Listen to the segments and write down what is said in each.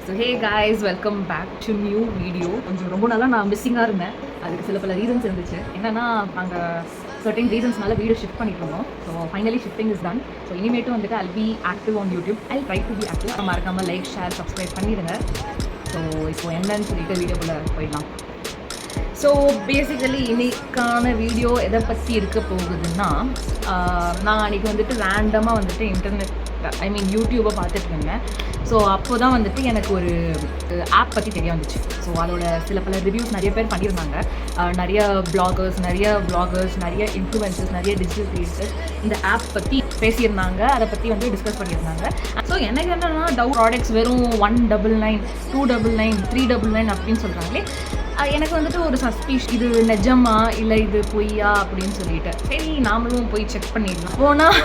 So hey guys, welcome back to new video. கொஞ்சம் ரொம்ப நாளாக நான் மிஸ்ஸிங்காக இருந்தேன். அதுக்கு சில பல ரீசன்ஸ் இருந்துச்சு. என்னென்னா நாங்கள் சர்டன் ரீசன்ஸ்னால வீடியோ ஷிஃப்ட் பண்ணிட்டு இருந்தோம். So finally shifting is done. So இனிமேட்டும் வந்துட்டு I'll be active on YouTube. I'll try to be active. மறக்காமல் லைக் ஷேர் சப்ஸ்கிரைப் பண்ணிடுங்க. ஸோ இப்போ என்னன்னு சொல்லிட்டு வீடியோக்குள்ளே போயிடலாம். ஸோ பேசிக்கலி இன்னைக்கான வீடியோ எதை பற்றி இருக்க போகுதுன்னா, நான் அன்றைக்கி வந்துட்டு ரேண்டமாக வந்துட்டு இன்டர்நெட் யூடியூப்பை பார்த்துட்டு இருந்தேன். ஸோ அப்போ தான் வந்துட்டு எனக்கு ஒரு ஆப் பற்றி தெரிய வந்துச்சு. ஸோ அதோட சில பல ரிவ்யூஸ் நிறைய பேர் பண்ணியிருந்தாங்க. நிறைய பிளாகர்ஸ், நிறைய இன்ஃப்ளூயன்சர்ஸ், நிறைய டிஜிட்டல் கிரியேட்டர்ஸ் இந்த ஆப் பற்றி பேசியிருந்தாங்க. அதை பற்றி வந்து டிஸ்கஸ் பண்ணியிருந்தாங்க. ஸோ எனக்கு என்னென்னா டவுட், ப்ராடக்ட்ஸ் வெறும் 199, 299, 399 அப்படின்னு சொல்கிறாங்களே. எனக்கு வந்துட்டு ஒரு சஸ்பீஷ், இது நிஜமா இல்லை இது பொய்யா அப்படின்னு சொல்லிட்டு சரி நாமளும் போய் செக் பண்ணிடலாம். போனால்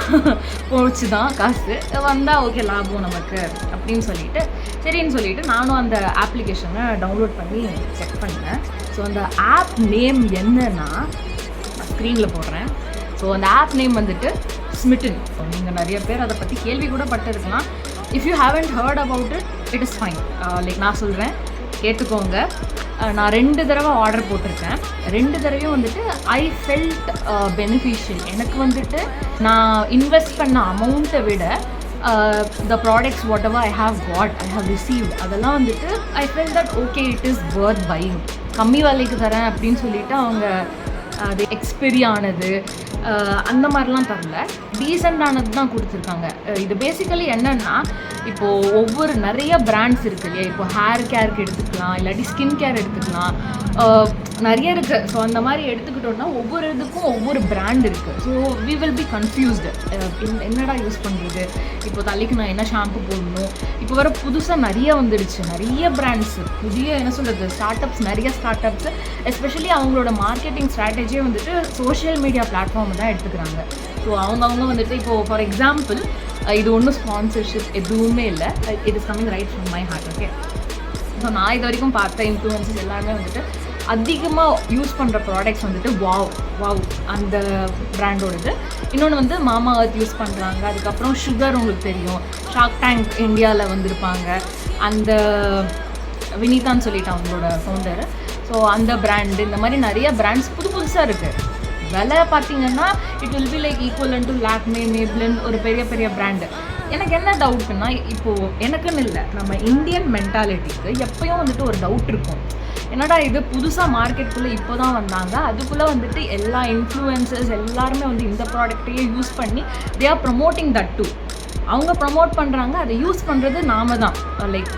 போச்சு தான், காசு வந்தால் ஓகே லாபம் நமக்கு அப்படின்னு சொல்லிட்டு சரின்னு சொல்லிட்டு நானும் அந்த ஆப்ளிகேஷனை டவுன்லோட் பண்ணி செக் பண்ணேன். ஸோ அந்த ஆப் நேம் என்னன்னா ஸ்க்ரீனில் போடுறேன். ஸோ அந்த ஆப் நேம் வந்துட்டு Smytten. ஸோ நீங்கள் நிறைய பேர் அதை பற்றி கேள்வி கூட பட்டிருக்கலாம். If you haven't heard about it is fine. Like நான் சொல்கிறேன், கேட்டுக்கோங்க. நான் 2 தடவை ஆர்டர் போட்டிருக்கேன். 2 தடவையும் வந்துட்டு ஐ ஃபெல்ட் பெனிஃபிஷியல். எனக்கு வந்துட்டு நான் இன்வெஸ்ட் பண்ண அமௌண்ட்டை விட the products whatever I have received அதெல்லாம் வந்துட்டு I felt that okay it is worth buying. கம்மி விலைக்கு தரேன் அப்படின்னு சொல்லிட்டு அவங்க அது எக்ஸ்பெரி ஆனது அந்த மாதிரிலாம் தரல, டீசெண்டானது தான் கொடுத்துருக்காங்க. இது பேசிக்கலி என்னென்னா, இப்போது ஒவ்வொரு நிறைய பிராண்ட்ஸ் இருக்குது இல்லையா. இப்போ ஹேர் கேருக்கு எடுத்துக்கலாம், இல்லாட்டி ஸ்கின் கேர் எடுத்துக்கலாம், நிறைய இருக்குது. ஸோ அந்த மாதிரி எடுத்துக்கிட்டோன்னா ஒவ்வொரு இதுக்கும் ஒவ்வொரு பிராண்ட் இருக்குது. So we will be confused, என்னடா யூஸ் பண்ணுறது, இப்போ தலைக்கு நான் என்ன ஷாம்பு போடணும். இப்போ வர புதுசாக நிறைய வந்துடுச்சு, நிறைய பிராண்ட்ஸு, புதிய என்ன சொல்கிறது நிறைய ஸ்டார்ட் அப்ஸ் எஸ்பெஷலி அவங்களோட மார்க்கெட்டிங் ஸ்ட்ராட்டஜியே வந்துட்டு சோஷியல் மீடியா பிளாட்ஃபார்ம் தான் எடுத்துக்கிறாங்க. ஸோ அவங்க வந்துட்டு இப்போது ஃபார் எக்ஸாம்பிள், இது ஒன்றும் ஸ்பான்சர்ஷிப் எதுவுமே இல்லை, it is coming right from my heart. Okay, so நான் இது வரைக்கும் பார்த்த இன்ஃப்ளூயன்சஸ் எல்லாருமே வந்துட்டு அதிகமாக யூஸ் பண்ணுற ப்ராடக்ட்ஸ் வந்துட்டு வாவ் அந்த பிராண்டோடது. இன்னொன்று வந்து மாமா அர்த் யூஸ் பண்ணுறாங்க. அதுக்கப்புறம் சுகர், உங்களுக்கு தெரியும், ஷார்க் டேங்க் இந்தியாவில் வந்திருப்பாங்க, அந்த வினிதான்னு சொல்லிட்டு அவங்களோட ஃபவுண்டர். ஸோ அந்த பிராண்டு, இந்த மாதிரி நிறைய பிராண்ட்ஸ் புதுசாக இருக்குது. விலை பார்த்தீங்கன்னா it will be like equal to Lakme, Maybelline, ஒரு பெரிய பிராண்டு. எனக்கு என்ன டவுட்னா, இப்போது எனக்குன்னு இல்லை, நம்ம இந்தியன் மென்டாலிட்டிக்கு எப்பயும் வந்துட்டு ஒரு டவுட் இருக்கும். என்னடா இது புதுசாக மார்க்கெட்டுக்குள்ளே இப்போ தான் வந்தாங்க, அதுக்குள்ளே வந்துட்டு எல்லா இன்ஃப்ளூயன்சர்ஸ் எல்லாருமே வந்து இந்த ப்ராடக்டையே யூஸ் பண்ணி they are promoting that too. அவங்க ப்ரமோட் பண்ணுறாங்க, அதை யூஸ் பண்ணுறது நாம தான், like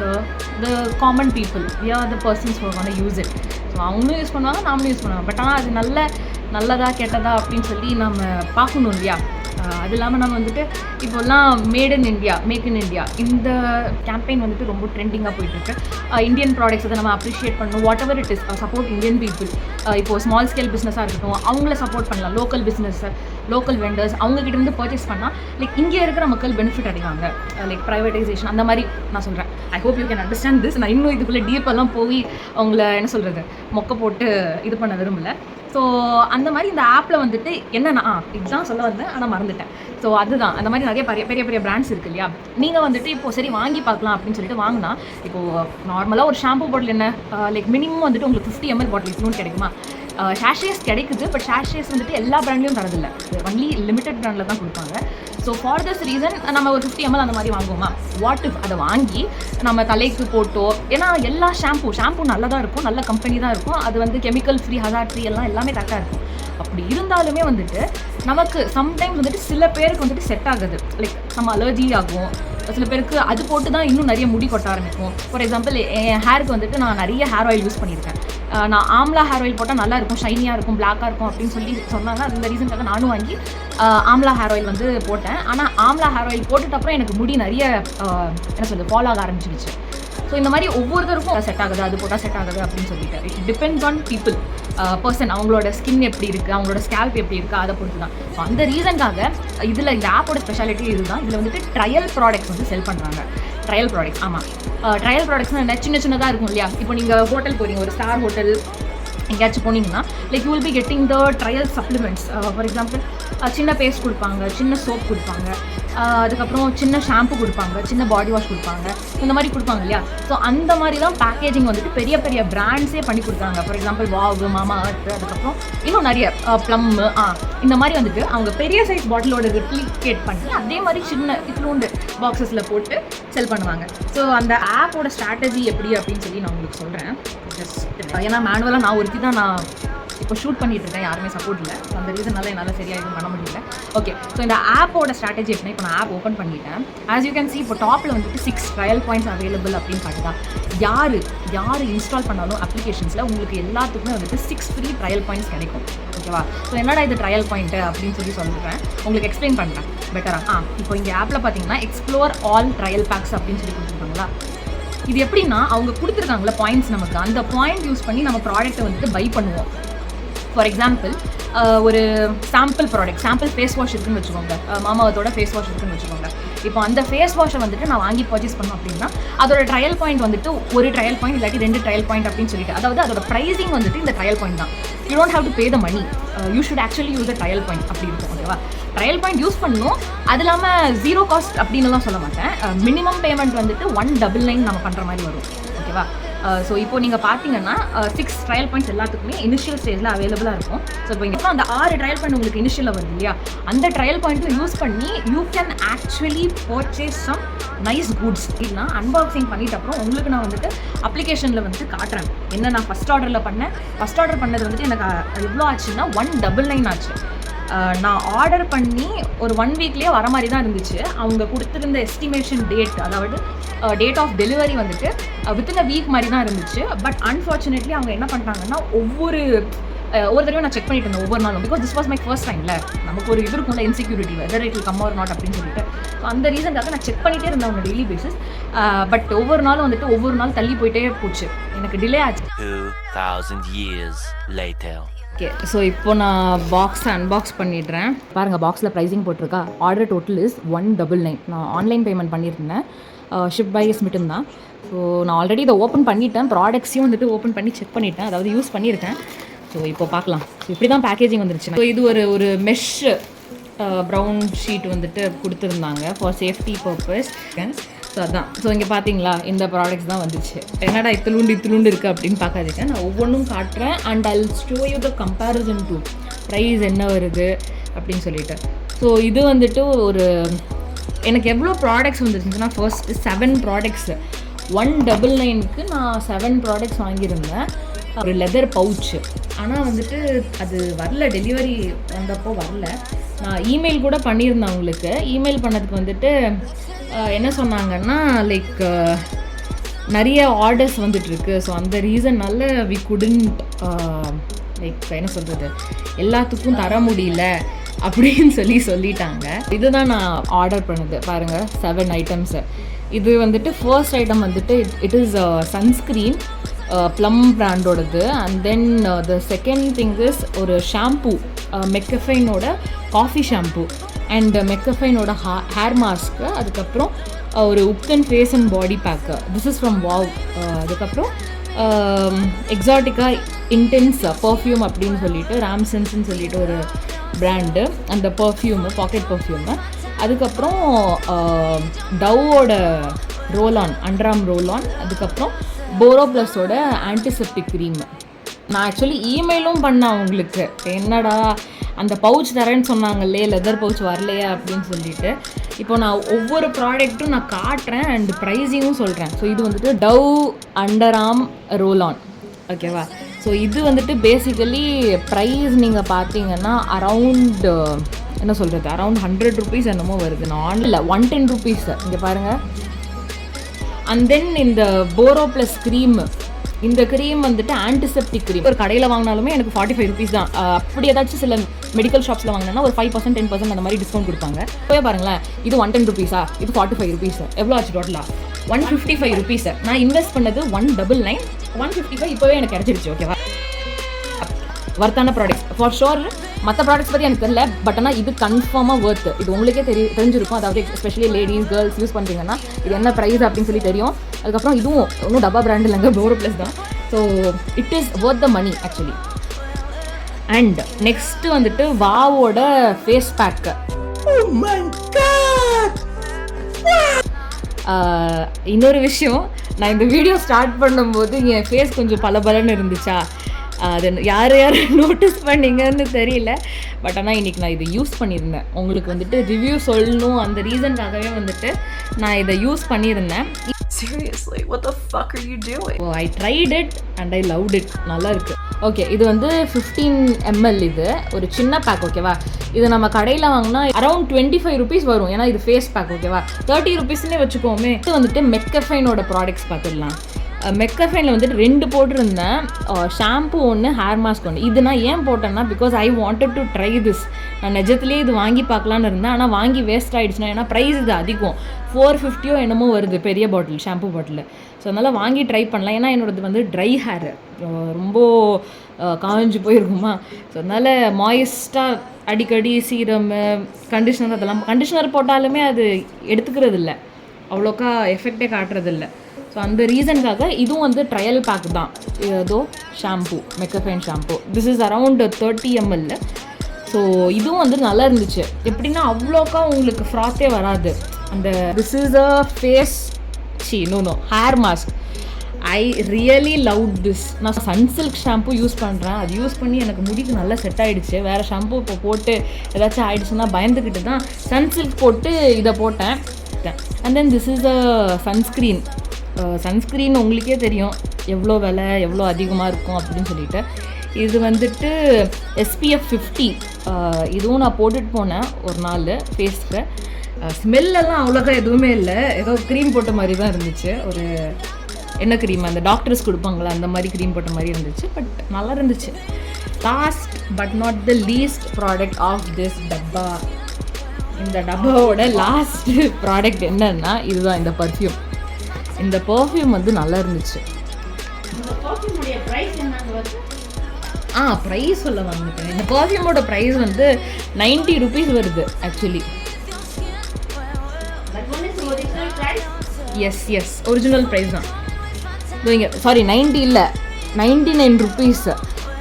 the common people, we are the persons who want to use it. So அவங்களும் யூஸ் பண்ணுவாங்க, நாமளும் யூஸ் பண்ணுவாங்க. பட் ஆனால் அது நல்லதா கெட்டதா அப்படின்னு சொல்லி நம்ம பார்க்கணும் இல்லையா. அது இல்லாமல் நம்ம வந்துட்டு இப்போல்லாம் மேக் இன் இந்தியா இந்த கேம்பெயின் வந்துட்டு ரொம்ப ட்ரெண்டிங்காக போயிட்டுருக்கு. இந்தியன் ப்ராடக்ட்ஸ் அதை நம்ம அப்ரிஷியேட் பண்ணணும். What ever it is, support Indian people. இப்போது ஸ்மால் ஸ்கேல் பிஸ்னஸாக இருக்கட்டும், அவங்கள சப்போர்ட் பண்ணலாம். லோக்கல் பிஸ்னஸ், லோக்கல் வெண்டர்ஸ், அவங்ககிட்ட பர்ச்சேஸ் பண்ணால் லைக் இங்கே இருக்கிற மக்கள் பெனிஃபிட் அடைவாங்க. லைக் ப்ரைவேட்டைசேஷன் அந்த மாதிரி நான் சொல்கிறேன். I hope you can understand this. நான் இன்னும் இதுக்குள்ளே டீப்பெல்லாம் போய் அவங்கள என்ன சொல்கிறது மொக்க போட்டு இது பண்ண விரும்பலை. ஸோ அந்த மாதிரி இந்த ஆப்பில் வந்துட்டு என்னென்னா இதுதான் சொல்ல வந்தேன், ஆனால் மறந்துட்டேன். ஸோ அதுதான், அந்த மாதிரி நிறைய பெரிய பிராண்ட்ஸ் இருக்குது இல்லையா. நீங்கள் வந்துட்டு இப்போது சரி வாங்கி பார்க்கலாம் அப்படின்னு சொல்லிட்டு வாங்கினா, இப்போது நார்மலாக ஒரு ஷாம்பு பாட்டில் என்ன லைக் மினிமம் வந்துட்டு உங்களுக்கு 50 ml பாட்டில் இன்னொன்று கிடைக்குமா. ஷாஷேஸ் கிடைக்குது, பட் ஷாஷேஸ் வந்துட்டு எல்லா பிராண்ட்லையும் தரதில்லை, ஒன்லி லிமிடெட் பிராண்டில் தான் கொடுப்பாங்க. ஸோ ஃபார் திஸ் ரீசன் நம்ம ஒரு 50 ml அந்த மாதிரி வாங்குவோமா. வாட் இஃப் அதை வாங்கி நம்ம தலைக்கு போட்டோ, ஏன்னா எல்லா ஷாம்பு நல்லதாக இருக்கும், நல்ல கம்பெனி தான் இருக்கும், அது வந்து கெமிக்கல் ஃப்ரீ, ஹசார்ட் ஃப்ரீ எல்லாமே கரெக்டாக இருக்கும். அப்படி இருந்தாலுமே வந்துட்டு நமக்கு சம்டைம்ஸ் வந்துட்டு சில பேருக்கு வந்துட்டு செட் ஆகுது, லைக் நம்ம அலர்ஜி ஆகும். சில பேருக்கு அது போட்டு தான் இன்னும் நிறைய முடி கொட்ட ஆரம்பிக்கும். ஃபார் எக்ஸாம்பிள், என் ஹேருக்கு வந்துட்டு நான் நிறைய ஹேர் ஆயில் யூஸ் பண்ணியிருக்கேன். நான் ஆம்லா ஹேர் ஆயில் போட்டால் நல்லா இருக்கும், ஷைனியாக இருக்கும், பிளாக்காக இருக்கும் அப்படின்னு சொல்லி சொன்னாங்க. அந்த ரீசனுக்காக நானும் வாங்கி ஆம்லா ஹேர் ஆயில் வந்து போட்டேன். ஆனால் ஆம்லா ஹேர் ஆயில் போட்டுட்டு அப்புறம் எனக்கு முடி நிறைய என்ன சொல்கிறது ஃபாலோ ஆக ஆரம்பிச்சிருச்சு. ஸோ இந்த மாதிரி ஒவ்வொருத்தருக்கும் செட் ஆகுது, அது போட்டால் செட் ஆகுது அப்படின்னு சொல்லிட்டு it depends on people, person, அவங்களோட ஸ்கின் எப்படி இருக்குது, அவங்களோட ஸ்கேல்ப் எப்படி இருக்குது, அதை பொறுத்து தான். ஸோ அந்த ரீசனுக்காக இதில் இந்த ஆப்போட ஸ்பெஷாலிட்டி இதுதான். இதில் வந்துட்டு ட்ரையல் ப்ராடக்ட்ஸ் வந்து செல் பண்ணுறாங்க. ட்ரையல் ப்ராடக்ட்ஸ், ஆமாம், ட்ரையல் ப்ராடக்ட்ஸ்னால் என்ன, சின்னதாக இருக்கும் இல்லையா. இப்போ நீங்கள் ஹோட்டல் போகிறீங்க, ஒரு ஸ்டார் ஹோட்டல் எங்கேயாச்சும் போனீங்கன்னா like you will be getting the trial supplements. For example சின்ன பேஸ்ட் கொடுப்பாங்க, சின்ன சோப் கொடுப்பாங்க, அதுக்கப்புறம் சின்ன ஷாம்பு கொடுப்பாங்க, சின்ன பாடி வாஷ் கொடுப்பாங்க, இந்த மாதிரி கொடுப்பாங்க இல்லையா. ஸோ அந்த மாதிரி தான் பேக்கேஜிங் வந்துட்டு பெரிய பெரிய பிராண்ட்ஸே பண்ணி கொடுக்குறாங்க. ஃபார் எக்ஸாம்பிள் வாவ், மாமா அர்த், அதுக்கப்புறம் இன்னும் நிறைய ப்ளம், இந்த மாதிரி வந்துட்டு அவங்க பெரிய சைஸ் பாட்டிலோட ரெப்ளிகேட் பண்ணி அதே மாதிரி சின்ன இட்லூண்டு பாக்ஸஸில் போட்டு செல் பண்ணுவாங்க. ஸோ அந்த ஆப்போட ஸ்ட்ராட்டஜி எப்படி அப்படின்னு சொல்லி நான் உங்களுக்கு சொல்கிறேன். ஜஸ்ட் ஏன்னா மேனுவலாக நான் ஒருத்தி தான் நான் இப்போ ஷூட் பண்ணிட்டு இருக்கேன், யாருமே சப்போர்ட் இல்லை. ஸோ அந்த ரீசனால என்னால் சரியாக எதுவும் பண்ண முடியல. ஓகே, ஸோ இந்த ஆப்போட ஸ்ட்ராட்டஜி எப்படின்னா, இப்போ நான் ஆப் ஓப்பன் பண்ணிட்டேன். ஆஸ் யூ கேன் சி இப்போ டாப்பில் வந்துட்டு 6 ட்ரையல் பாயிண்ட்ஸ் அவைலபிள் அப்படின்னு காட்டுதா. யார் இன்ஸ்டால் பண்ணாலும் அப்ளிகேஷன்ஸில் உங்களுக்கு எல்லாத்துக்குமே வந்துட்டு 6 ஃப்ரீ ட்ரையல் பாயிண்ட்ஸ் கிடைக்கும். ஓகேவா? ஸோ என்னடா இது ட்ரையல் பாயிண்ட்டு அப்படின்னு சொல்கிறேன், உங்களுக்கு எக்ஸ்பிளைன் பண்ணுறேன் பெட்டராக. இப்போ இங்கே ஆப்பில் பார்த்தீங்கன்னா எக்ஸ்ப்ளோர் ஆல் ட்ரையல் பேக்ஸ் அப்படின்னு சொல்லி கொடுத்துருக்காங்களா. இது எப்படின்னா அவங்க கொடுத்துருக்காங்களா பாயிண்ட்ஸ், நமக்கு அந்த பாயிண்ட் யூஸ் பண்ணி நம்ம ப்ராடக்ட்டை வந்துட்டு பை பண்ணுவோம். ஃபார் எக்ஸாம்பிள் ஒரு sample product, sample face wash இருக்குன்னு வச்சுக்கோங்க, மாமாவத்தோட ஃபேஸ் வாஷ் இருக்குன்னு வச்சுக்கோங்க. இப்போ அந்த ஃபேஸ் வாஷை வந்துட்டு நான் வாங்கி பர்ச்சேஸ் பண்ணோம் அப்படின்னா அதோட ட்ரையல் பாயிண்ட் வந்துட்டு ஒரு ட்ரையல் பாயிண்ட் இல்லாட்டி 2 ட்ரையல் பாயிண்ட் அப்படின்னு சொல்லிட்டு, அதாவது அதோட ப்ரைஸிங் வந்துட்டு இந்த ட்ரையல் பாயிண்ட் தான். You don't have to pay the money, you should actually use the trial point அப்படி இருக்கும். ஓகேவா? ட்ரையல் பாயிண்ட் யூஸ் பண்ணணும், அது இல்லாமல் 0 காஸ்ட் அப்படின்னுலாம் சொல்ல மாட்டேன். மினிமம் பேமெண்ட் வந்துட்டு 199 நம்ம பண்ணுற மாதிரி வரும். ஓகேவா? ஸோ இப்போ நீங்கள் பார்த்தீங்கன்னா 6 ட்ரையல் பாயிண்ட்ஸ் எல்லாத்துக்குமே இனிஷியல் ஸ்டேஜில் அவைலபிளாக இருக்கும். ஸோ இப்போ இங்கே அந்த 6 ட்ரையல் பாயிண்ட் உங்களுக்கு இனிஷியலில் வருது இல்லையா, அந்த ட்ரையல் பாயிண்ட்டில் யூஸ் பண்ணி you can actually purchase some nice goods. இல்லைனா அன்பாக்சிங் பண்ணிட்டு அப்புறம் உங்களுக்கு நான் வந்துட்டு அப்ளிகேஷனில் வந்துட்டு காட்டுறேன் என்ன நான் ஃபஸ்ட் ஆர்டரில் பண்ணேன். ஃபஸ்ட் ஆர்டர் பண்ணது வந்துட்டு எனக்கு எவ்வளோ ஆச்சுன்னா 199 ஆச்சு. நான் ஆர்டர் பண்ணி ஒரு 1 வீக்லேயே வர மாதிரி தான் இருந்துச்சு. அவங்க கொடுத்துருந்த எஸ்டிமேஷன் டேட், அதாவது டேட் ஆஃப் டெலிவரி வந்துட்டு வித்தின் அ வீக் மாதிரி தான் இருந்துச்சு. பட் அன்ஃபார்ச்சுனேட்லி அவங்க என்ன பண்ணிட்டாங்கன்னா ஒவ்வொரு தடவையும் நான் செக் பண்ணிட்டு இருந்தேன் ஒவ்வொரு நாளும். Because this was my first டைம்ல, நமக்கு ஒரு இது இருக்கும்ல insecurity, whether it will come or not அப்படின்னு சொல்லிட்டு. ஸோ அந்த ரீசனுக்காக நான் செக் பண்ணிகிட்டே இருந்தேன் அவங்க டெய்லி பேசிஸ். பட் ஒவ்வொரு நாளும் வந்துட்டு ஒவ்வொரு நாள் தள்ளி போயிட்டே போச்சு, எனக்கு டிலே ஆச்சு. 2000 years later. ஓகே, ஸோ இப்போ நான் பாக்ஸை அன்பாக்ஸ் பண்ணிடுறேன். பாருங்கள், பாக்ஸில் ப்ரைஸிங் போட்டிருக்கா. Order total is 199. நான் ஆன்லைன் பேமெண்ட் பண்ணியிருந்தேன், ஷிப் பை ஸ்மிட்டன் தான். ஸோ நான் ஆல்ரெடி இதை ஓப்பன் பண்ணிட்டேன், ப்ராடக்ட்ஸையும் வந்துட்டு ஓப்பன் பண்ணி செக் பண்ணிட்டேன், அதாவது யூஸ் பண்ணியிருக்கேன். ஸோ இப்போ பார்க்கலாம். ஸோ இப்படி தான் பேக்கேஜிங் வந்துருச்சு. ஸோ இது ஒரு மெஷ் ப்ரௌன் ஷீட் வந்துட்டு கொடுத்துருந்தாங்க ஃபார் சேஃப்டி பர்பஸ். ஸோ அதான். ஸோ இங்கே பார்த்தீங்களா, இந்த ப்ராடக்ட்ஸ் தான் வந்துச்சு. என்னடா இத்திலுண்டு இருக்குது அப்படின்னு பார்க்காதீங்க, நான் ஒவ்வொன்றும் காட்டுறேன். And I will show you the comparison to price என்ன வருது அப்படின்னு சொல்லிட்டு. ஸோ இது வந்துட்டு எனக்கு எவ்வளோ ப்ராடக்ட்ஸ் வந்துருந்துச்சுன்னா, ஃபர்ஸ்ட் 7 ப்ராடக்ட்ஸு 199க்கு நான் 7 ப்ராடக்ட்ஸ் வாங்கியிருந்தேன். ஒரு லெதர் பவுச்சு, ஆனால் வந்துட்டு அது வரல, டெலிவரி வந்தப்போ வரல. நான் இமெயில் கூட பண்ணியிருந்தேன் அவங்களுக்கு. இமெயில் பண்ணதுக்கு வந்துட்டு என்ன சொன்னாங்கன்னா, லைக் நிறைய ஆர்டர்ஸ் வந்துட்டுருக்கு. ஸோ அந்த ரீசன்னால வி குடன்ட் லைக் என்ன சொல்கிறது, எல்லாத்துக்கும் தர முடியல அப்படின்னு சொல்லிட்டாங்க. இதுதான் நான் ஆர்டர் பண்ணது. பாருங்கள், 7 ஐட்டம்ஸு. இது வந்துட்டு ஃபர்ஸ்ட் ஐட்டம் வந்துட்டு இட் இஸ் சன்ஸ்க்ரீன், ப்ளம் பிராண்டோடது. And then the second thing is ஒரு ஷாம்பூ, மெக்கஃபைனோட காஃபி ஷாம்பூ அண்ட் மெக்கஃபைனோட ஹேர் மாஸ்க்கு. அதுக்கப்புறம் ஒரு ubtan face and body pack, this is from Wow. அதுக்கப்புறம் எக்ஸாட்டிக்கா இன்டென்ஸ் பர்ஃப்யூம் அப்படின்னு சொல்லிட்டு, ராம்சன்ஸ்ன்னு சொல்லிட்டு ஒரு பிராண்டு, அந்த பர்ஃப்யூமு, பாக்கெட் பர்ஃப்யூமு. அதுக்கப்புறம் டவ்வோட ரோலான், அண்டராம் ரோலான். அதுக்கப்புறம் போரோப்ளஸோட ஆன்டிசெப்டிக் க்ரீம். நான் ஆக்சுவலி இமெயிலும் பண்ணேன் அவங்களுக்கு, என்னடா அந்த பவுச் தரேன்னு சொன்னாங்களே, லெதர் பவுச் வரலையா அப்படின்னு சொல்லிட்டு. இப்போ நான் ஒவ்வொரு ப்ராடக்ட்டும் நான் காட்டுறேன் அண்ட் ப்ரைஸிங்கும் சொல்கிறேன். ஸோ இது வந்துட்டு டவ் அண்டராம் ரோலான், ஓகேவா? ஸோ இது வந்துட்டு பேசிக்கலி ப்ரைஸ் நீங்கள் பார்த்தீங்கன்னா அரவுண்ட் என்ன சொல்கிறது, அரவுண்ட் 100 ருபீஸ் என்னமோ வருது. நான் இல்லை 110 ருபீஸ். இங்கே பாருங்கள். அண்ட் தென் இந்த போரோப்ளஸ் க்ரீம், இந்த க்ரீம் வந்துட்டு ஆன்டிசெப்டிக் க்ரீம். ஒரு கடையில் வாங்கினாலுமே எனக்கு 45 ருபீஸ் தான். அப்படி ஏதாச்சும் சில மெடிக்கல் ஷாப்ஸில் வாங்கினா ஒரு 5%, 10% அந்த மாதிரி டிஸ்கவுண்ட் கொடுப்பாங்க. போய் பாருங்களேன், இது 110 ருபீஸா, இது 45 ருபீஸ். எவ்வளோ ஆச்சு டோட்டலாக? 155 ருபீஸ். நான் இன்வெஸ்ட் பண்ணது 199, 155 இப்போவே எனக்கு கிடச்சிருச்சு. ஓகேவா? வர்த்தான ப்ராடக்ட்ஸ் ஃபார் ஷோர். மற்ற ப்ராடக்ட்ஸ் பற்றி எனக்கு தெரியல, பட் ஆனால் இது கன்ஃபார்மாக ஒர்த். இது உங்களுக்கே தெரிஞ்சிருக்கும், அதாவது எஸ்பெஷலி லேடிஸ், கேர்ள்ஸ் யூஸ் பண்ணுறீங்கன்னா இது என்ன ப்ரைஸ் அப்படின்னு சொல்லி தெரியும். அதுக்கப்புறம் இதுவும் ஒன்றும் டப்பா பிராண்ட் இல்லைங்க, போரோப்ளஸ் தான். So it is worth the money actually. And next வந்துட்டு வாவோட face pack. Oh my God! இன்னொரு விஷயம், நான் இந்த வீடியோ ஸ்டார்ட் பண்ணும்போது என் ஃபேஸ் கொஞ்சம் பலபலன்னு இருந்துச்சா, அது யார் நோட்டீஸ் பண்ணீங்கன்னு தெரியல. பட் ஆனால் இன்றைக்கி நான் இதை யூஸ் பண்ணியிருந்தேன். உங்களுக்கு வந்துட்டு ரிவ்யூ சொல்லணும் அந்த ரீசனுக்காகவே வந்துட்டு நான் இதை யூஸ் பண்ணியிருந்தேன். Seriously, what the fuck are you doing? Oh, I tried it and I loved it. நல்லா இருக்கு. ஓகே, இது வந்து 15 ml. இது ஒரு சின்ன பேக். ஓகேவா, இது நம்ம கடையில் வாங்கினா அரௌண்ட் 25 rupees வரும். ஏன்னா இது ஃபேஸ் பேக். ஓகேவா, 30 rupeesனே வச்சுக்கோமே. இது வந்துட்டு மெக்கஃபைனோட ப்ராடக்ட்ஸ் பார்த்துடலாம். மெக்கஃபைனில் வந்துட்டு 2 போட்டிருந்தேன், ஷாம்பு ஒன்று, ஹேர் மாஸ்க் ஒன்று. இது நான் ஏன் போட்டேன்னா because I wanted to try this. நான் நிஜத்துலேயே இது வாங்கி பார்க்கலான்னு இருந்தேன், ஆனால் வாங்கி வேஸ்ட் ஆகிடுச்சுன்னா, ஏன்னா ப்ரைஸ் இது அதிகம், 450 என்னமோ வருது பெரிய பாட்டில், ஷாம்பு பாட்டில். ஸோ அதனால் வாங்கி ட்ரை பண்ணலாம். ஏன்னா என்னோடது வந்து ட்ரை ஹேர், ரொம்ப காஞ்சி போயிருக்குமா. ஸோ அதனால் மாய்ஸ்ட்டாக அடிக்கடி சீரமு, கண்டிஷ்னர், அதெல்லாம் கண்டிஷ்னர் போட்டாலுமே அது எடுத்துக்கிறது இல்லை, அவ்வளோக்கா எஃபெக்டே காட்டுறதில்ல. ஸோ அந்த ரீசனுக்காக இதுவும் வந்து ட்ரையல் பேக் தான். ஏதோ shampoo, Mcaffeine shampoo, this is around 30 ml. So இதுவும் வந்து நல்லா இருந்துச்சு. எப்படின்னா அவ்வளோக்கா உங்களுக்கு ஃப்ராத்தே வராது. அந்த this is a face hair mask. I really love this. நான் சன்சில்க் ஷாம்பு யூஸ் பண்ணுறேன். அது யூஸ் பண்ணி எனக்கு முடிக்கு நல்லா செட் ஆகிடுச்சு. வேறு ஷாம்பு இப்போ போட்டு ஏதாச்சும் ஆகிடுச்சுன்னா பயந்துக்கிட்டு தான் சன்சில்க் போட்டு இதை போட்டேன். And then this is a sunscreen. Sunscreen உங்களுக்கே தெரியும் எவ்வளோ விலை, எவ்வளோ அதிகமாக இருக்கும் அப்படின்னு சொல்லிட்டு. இது வந்துட்டு SPF50. இதுவும் நான் போட்டுட்டு போனேன் ஒரு நாள் ஃபேஸ்க்கு. ஸ்மெல்லெல்லாம் அவ்வளோக்கா எதுவுமே இல்லை, ஏதோ க்ரீம் போட்ட மாதிரி தான் இருந்துச்சு. ஒரு என்ன க்ரீம், அந்த டாக்டர்ஸ் கொடுப்பாங்களா அந்த மாதிரி க்ரீம் போட்ட மாதிரி இருந்துச்சு. பட் நல்லா இருந்துச்சு. Last but not the least product of this டப்பா. இந்த டப்பாவோட லாஸ்ட் ப்ராடக்ட் என்னன்னா இதுதான், இந்த பர்ஃப்யூம். இந்த பர்ஃப்யூம் வந்து நல்லா இருந்துச்சு. ப்ரைஸ் சொல்ல வாங்கிட்டேன். இந்த பர்ஃப்யூமோட ப்ரைஸ் வந்து 90 rupees வருது ஆக்சுவலி. எஸ் ஒரிஜினல் ப்ரைஸ் தான். சாரி 90 இல்லை, 99 rupees.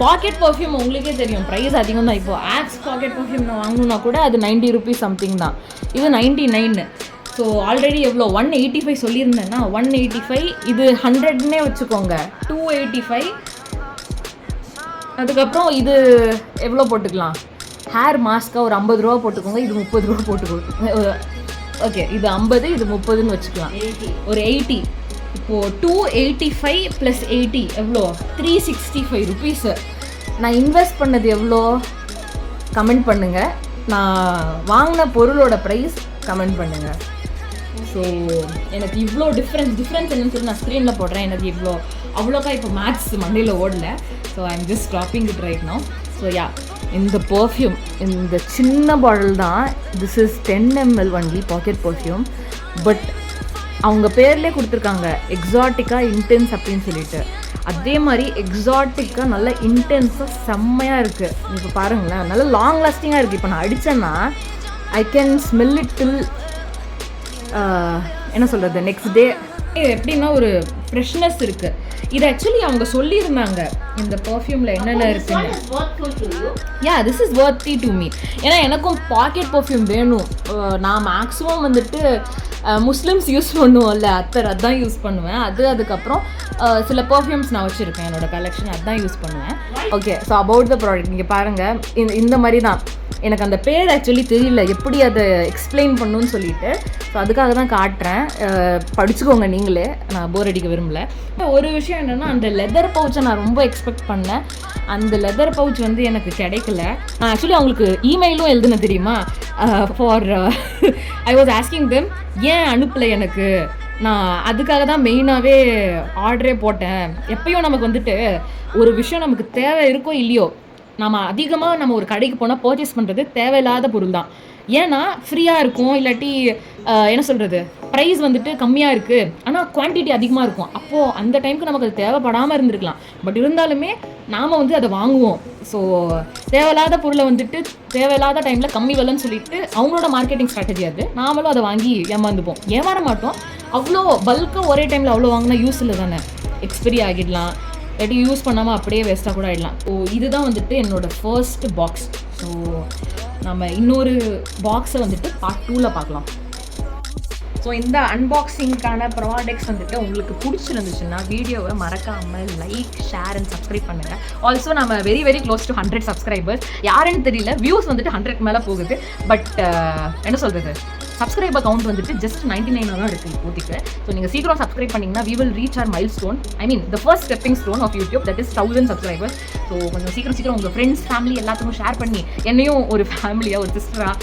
பாக்கெட் பர்ஃப்யூம் உங்களுக்கே தெரியும் ப்ரைஸ் அதிகம் தான். இப்போது ஆக்ஸ் பாக்கெட் பர்ஃப்யூம் நான் வாங்கணுன்னா கூட அது 90 rupees சம்திங் தான். இது 99. ஸோ ஆல்ரெடி எவ்வளோ 185 சொல்லியிருந்தேன்னா 185, இது 100ன்னே வச்சுக்கோங்க, 285. அதுக்கப்புறம் இது எவ்வளோ போட்டுக்கலாம், ஹேர் மாஸ்க்காக ஒரு 50 ரூபா போட்டுக்கோங்க, இது 30 ரூபா போட்டுக்கோங்க. ஓகே, இது 50, இது 30ன்னு வச்சுக்கலாம், ஒரு 80. இப்போது 285 + 80 எவ்வளோ, 365 rupees. நான் இன்வெஸ்ட் பண்ணது எவ்வளோ கமெண்ட் பண்ணுங்கள். நான் வாங்கின பொருளோட ப்ரைஸ் கமெண்ட் பண்ணுங்கள். ஸோ எனக்கு இவ்வளோ டிஃப்ரென்ஸ் என்னன்னு சொல்லி நான் ஸ்க்ரீனில் போடுறேன். எனக்கு இவ்வளோ அவ்வளோக்கா இப்போ மேத்ஸ் மண்டையில் ஓடல. So I am just stopping it right now. So yeah, இந்த பர்ஃப்யூம் இந்த சின்ன பாட்டில் தான். This is 10 ml only pocket perfume. But அவங்க பேர்லேயே கொடுத்துருக்காங்க எக்ஸாட்டிக்காக இன்டென்ஸ் அப்படின்னு சொல்லிட்டு. அதே மாதிரி எக்ஸாட்டிக்காக நல்லா இன்டென்ஸாக செம்மையாக இருக்குது. இப்போ பாருங்களேன், நல்லா லாங் லாஸ்டிங்காக இருக்குது. இப்போ நான் அடித்தேன்னா I can smell it till என்ன சொல்கிறது, நெக்ஸ்ட் டே. எப்படின்னா ஒரு ஃப்ரெஷ்னஸ் இருக்குது. இது ஆக்சுவலி அவங்க சொல்லியிருந்தாங்க இந்த பர்ஃப்யூமில் என்னென்ன இருக்குன்னு. This is வர்த்தி to me. ஏன்னா எனக்கும் பாக்கெட் பர்ஃப்யூம் வேணும். நான் மேக்ஸிமம் வந்துட்டு முஸ்லிம்ஸ் யூஸ் பண்ணுவோம்ல, அதான் யூஸ் பண்ணுவேன். அதுக்கப்புறம் சில பர்ஃப்யூம்ஸ் நான் வச்சுருக்கேன் என்னோடய கலெக்ஷன், அதுதான் யூஸ் பண்ணுவேன். Okay, so about the product நீங்கள் பாருங்கள். இந்த மாதிரி தான். எனக்கு அந்த பேர் ஆக்சுவலி தெரியல எப்படி அதை எக்ஸ்பிளைன் பண்ணணும்னு சொல்லிட்டு. ஸோ அதுக்காக தான் காட்டுறேன், படிச்சுக்கோங்க நீங்களே, நான் போர் அடிக்க விரும்பல. ஒரு விஷயம் என்னென்னா, அந்த லெதர் பவுச்சை நான் ரொம்ப எக்ஸ்பெக்ட் பண்ணேன். அந்த லெதர் பவுச் வந்து எனக்கு கிடைக்கல. நான் ஆக்சுவலி அவங்களுக்கு இமெயிலும் எழுதுனேன் தெரியுமா, for I was asking them ஏன் அனுப்பலை எனக்கு. நான் அதுக்காக தான் மெயினாகவே ஆர்டரே போட்டேன். எப்பயும் நமக்கு வந்துட்டு ஒரு விஷயம் நமக்கு தேவை இருக்கோ இல்லையோ, நம்ம ஒரு கடைக்கு போனால் பர்ச்சேஸ் பண்ணுறது தேவையில்லாத பொருள் தான். ஏன்னா ஃப்ரீயாக இருக்கும், இல்லாட்டி என்ன சொல்கிறது, ப்ரைஸ் வந்துட்டு கம்மியாக இருக்குது, ஆனால் குவான்டிட்டி அதிகமாக இருக்கும். அப்போது அந்த டைமுக்கு நமக்கு அது தேவைப்படாமல் இருந்திருக்கலாம். பட் இருந்தாலுமே நாம் வந்து அதை வாங்குவோம். ஸோ தேவையில்லாத பொருளை வந்துட்டு தேவையில்லாத டைமில் கம்மி விலைன்னு சொல்லிட்டு அவங்களோட மார்க்கெட்டிங் ஸ்ட்ராட்டஜி அது. நாமளும் அதை வாங்கி ஏமாந்துப்போம், ஏமாற மாட்டோம். அவ்வளோ பல்காக ஒரே டைமில் அவ்வளோ வாங்கினா யூஸ் இல்லை தானே, எக்ஸ்பைரி ஆகிடலாம், இல்லாட்டி யூஸ் பண்ணாமல் அப்படியே வேஸ்ட்டாக கூட ஆகிடலாம். ஸோ இதுதான் வந்துட்டு என்னோடய ஃபர்ஸ்ட் பாக்ஸ். ஸோ நம்ம இன்னொரு பாக்ஸை வந்துட்டு பார்ட் 2ல் பார்க்கலாம். ஸோ இந்த அன்பாக்சிங்க்கான ப்ராடக்ட்ஸ் வந்துட்டு உங்களுக்கு பிடிச்சிருந்துச்சுன்னா வீடியோவை மறக்காமல் லைக், ஷேர் அண்ட் சப்ஸ்கிரைப் பண்ணுங்கள். ஆல்சோ நம்ம very very close to 100 subscribers. யாருன்னு தெரியல, வியூஸ் வந்துட்டு 100 மேலே போகுது. பட் என்ன சொல்கிறது, சப்ஸ்கிரைபர் கவுண்ட் வந்துட்டு ஜஸ்ட் 99 தான் இருக்குது இப்போதைக்கு. ஸோ நீங்கள் சீக்கிரம் சப்ஸ்கிரைப் பண்ணிங்கன்னா we will reach our milestone. I mean the first stepping stone of YouTube, that is 1000 subscribers. So கொஞ்சம் சீக்கிரம் உங்கள் ஃப்ரெண்ட்ஸ், ஃபேமிலி எல்லாத்துக்கும் ஷேர் பண்ணி என்னையும் ஒரு ஃபேமிலியாக, ஒரு சிஸ்டராக,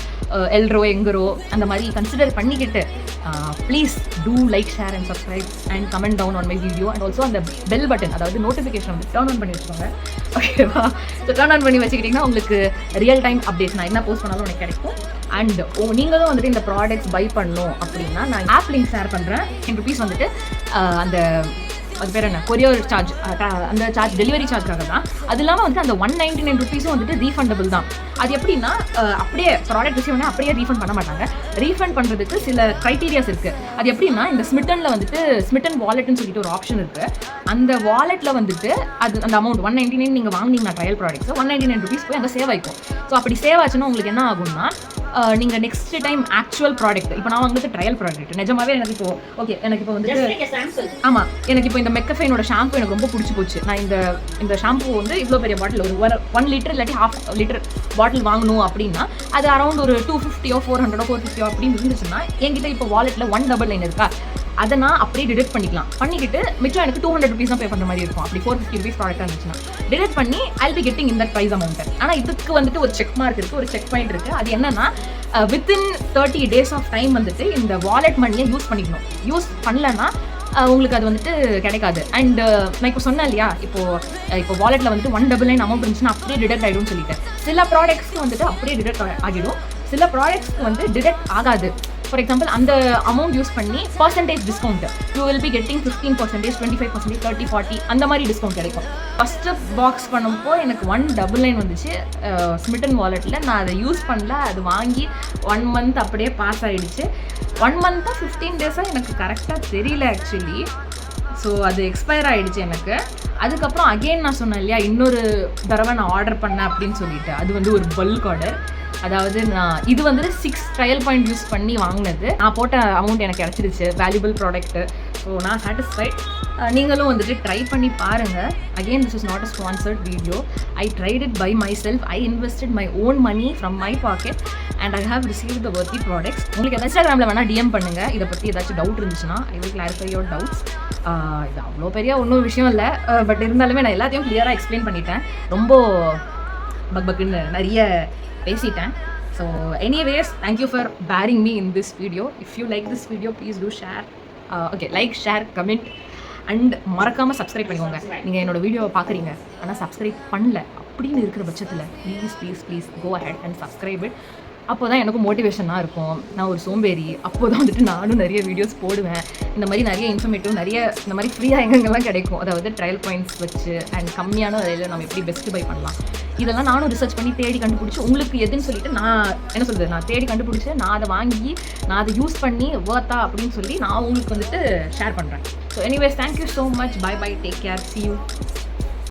எல்ரோ எங்கரோ அந்த மாதிரி கன்சிடர் பண்ணிக்கிட்டு please do like, share and subscribe and comment down on my video. And also அந்த பெல் பட்டன், அதாவது நோட்டிஃபிகேஷன் வந்து டர்ன் ஆன் பண்ணி வச்சுக்கோங்க. ஓகேவா? ஸோ டர்ன் ஆன் பண்ணி வச்சுக்கிட்டிங்கன்னா உங்களுக்கு ரியல் டைம் அப்டேட்ஸ் நான் என்ன போஸ்ட் பண்ணாலும் எனக்கு கிடைக்கும். அண்ட் நீங்களும் வந்துட்டு இந்த ப்ராடக்ட்ஸ் பை பண்ணணும் அப்படின்னா நான் ஆப் லிங்க் ஷேர் பண்ணுறேன். ₹10 வந்துட்டு அந்த அது பேர் என்ன, கொரியர் சார்ஜ், அந்த சார்ஜ் டெலிவரி சார்ஜ்க்காக தான். அது இல்லாமல் வந்துட்டு அந்த ₹199 வந்துட்டு ரீஃபண்டபிள் தான். அது எப்படின்னா அப்படியே ப்ராடக்ட் ரிசீவ் பண்ணால் அப்படியே ரீஃபண்ட் பண்ண மாட்டாங்க. ரீஃபண்ட் பண்ணுறதுக்கு சில க்ரைட்டீரியாஸ் இருக்குது. அது எப்படின்னா இந்த ஸ்மிட்டனில் வந்துட்டு ஸ்மிட்டன் வாலெட்னு சொல்லிட்டு ஒரு ஆப்ஷன் இருக்குது. அந்த வாலெட்டில் வந்துட்டு அது அந்த அமௌண்ட் $199 நீங்கள் வாங்கினீங்கன்னா ட்ரையல் ப்ராடக்ட்ஸ் ₹199 போய் அங்கே சேவ் ஆகிக்கும். ஸோ அப்படி சேவ் ஆச்சுன்னா உங்களுக்கு என்ன ஆகும்னா நீங்கள் நெக்ஸ்ட் டைம் ஆக்சுவல் ப்ராடக்ட், இப்போ நான் வந்துட்டு ட்ரையல் ப்ராடக்ட் நிஜமாவே எனக்கு இப்போ ஓகே, எனக்கு இப்போ வந்துட்டு ஆமாம், எனக்கு இப்போ இந்த மெக்கஃபைனோட ஷாம்பு எனக்கு ரொம்ப பிடிச்சி போச்சு. நான் இந்த ஷாம்பு வந்து இவ்வளோ பெரிய பாட்டில் ஒரு 1 லிட்டர் இல்லாட்டி ½ லிட்டர் பாட்டில் வாங்கணும் அப்படின்னா அது அரௌண்ட் ஒரு $250 $400 $450 அப்படின்னு இருந்துச்சுன்னா என்கிட்ட இப்போ வாலெட்டில் $199 இருக்கா, அதை நான் அப்படியே டிடெக்ட் பண்ணிக்கிட்டு மிச்சம் எனக்கு ₹200 தான் பே பண்ணுற மாதிரி இருக்கும். அப்படி $450 ப்ராடக்டாக இருந்துச்சுன்னா டிடெக்ட் பண்ணி I'll be getting in that price amount. ஆனால் இதுக்கு வந்துட்டு ஒரு செக் மார்க் இருக்குது, ஒரு செக் பாயிண்ட் இருக்குது. அது என்னன்னா வித்தின் 30 days ஆஃப் டைம் வந்துட்டு இந்த வாலெட் மணியை யூஸ் பண்ணிக்கணும். யூஸ் பண்ணலன்னா உங்களுக்கு அது வந்துட்டு கிடைக்காது. அண்ட் நான் இப்போ சொன்னேன் இல்லையா, இப்போ வாலெட்டில் வந்துட்டு $199 அமௌண்ட் இருந்துச்சுன்னா அப்படியே டிடெக்ட் ஆகிடும்னு சொல்லிட்டு. சில ப்ராடக்ட்ஸ்க்கு வந்துட்டு அப்படியே டிடெக்ட் ஆகிடும், சில ப்ராடக்ட்ஸ்க்கு வந்து டிடெக்ட் ஆகாது. ஃபார் எக்ஸாம்பிள் அந்த அமௌண்ட் யூஸ் பண்ணி percentage discount you will be getting 15%, 25%, 30, 40 அந்த மாதிரி டிஸ்கவுண்ட் கிடைக்கும். ஃபஸ்ட்டு பாக்ஸ் பண்ணும்போ எனக்கு $199 வந்துச்சு ஸ்மிட்டன் வாலெட்டில். நான் அதை யூஸ் பண்ணல, அது வாங்கி 1 month அப்படியே பாஸ் ஆகிடுச்சு. 1 month 15 days எனக்கு கரெக்டாக தெரியல ஆக்சுவலி. ஸோ அது எக்ஸ்பயர் ஆகிடுச்சு எனக்கு. அதுக்கப்புறம் அகெயின் நான் சொன்னேன் இல்லையா, இன்னொரு தடவை நான் ஆர்டர் பண்ணேன் அப்படின்னு சொல்லிட்டு, அது வந்து ஒரு பல்க் ஆர்டர். அதாவது நான் இது வந்து 6 ட்ரையல் பாயிண்ட் யூஸ் பண்ணி வாங்கினது. நான் போட்ட அமௌண்ட் எனக்கு கிடச்சிருச்சு, வேல்யூபிள் ப்ராடக்ட்டு. ஸோ நான் சாட்டிஸ்ஃபைட். நீங்களும் வந்துட்டு ட்ரை பண்ணி பாருங்கள். Again this is not a sponsored video. I tried it by myself. I invested my own money from my pocket and I have receive the worthy products. உங்களுக்கு இன்ஸ்டாகிராமில் வேணால் DM பண்ணுங்கள். இதை பற்றி ஏதாச்சும் டவுட் இருந்துச்சுன்னா I will clarify your doubts. இது அவ்வளோ பெரிய ஒன்றும் விஷயம் இல்லை, பட் இருந்தாலுமே நான் எல்லாத்தையும் கிளியராக எக்ஸ்பிளைன் பண்ணிட்டேன். ரொம்ப பக்குன்னு நிறைய பேசிட்டேன். So anyways, thank you for bearing me in this video. If you like this video please do share, okay, like, share, comment and மறக்காமல் சப்ஸ்கிரைப் பண்ணிக்கோங்க. நீங்கள் என்னோடய வீடியோவை பார்க்குறீங்க ஆனால் சப்ஸ்கிரைப் பண்ணல அப்படின்னு இருக்கிற பட்சத்தில் please go ahead and subscribe it. அப்போ தான் எனக்கும் மோட்டிவேஷனாக இருக்கும். நான் ஒரு சோம்பேறி, அப்போ தான் வந்துட்டு நானும் நிறைய வீடியோஸ் போடுவேன். இந்த மாதிரி நிறைய இன்ஃபர்மேட்டிவ், நிறைய இந்த மாதிரி ஃப்ரீயாக எங்கெங்கெல்லாம் கிடைக்கும், அதாவது ட்ரையல் பாயிண்ட்ஸ் வச்சு அண்ட் கம்மியான விலையில் நம்ம எப்படி பெஸ்ட்டு பை பண்ணலாம், இதெல்லாம் நானும் ரிசர்ச் பண்ணி தேடி கண்டுபிடிச்சி உங்களுக்கு எதுன்னு சொல்லிட்டு நான் என்ன சொல்கிறது, நான் தேடி கண்டுபிடிச்சி நான் அதை வாங்கி நான் அதை யூஸ் பண்ணி வர்த்தா அப்படின்னு சொல்லி நான் உங்களுக்கு வந்துட்டு ஷேர் பண்ணுறேன். So anyways, thank you so much. Bye, take care, see you.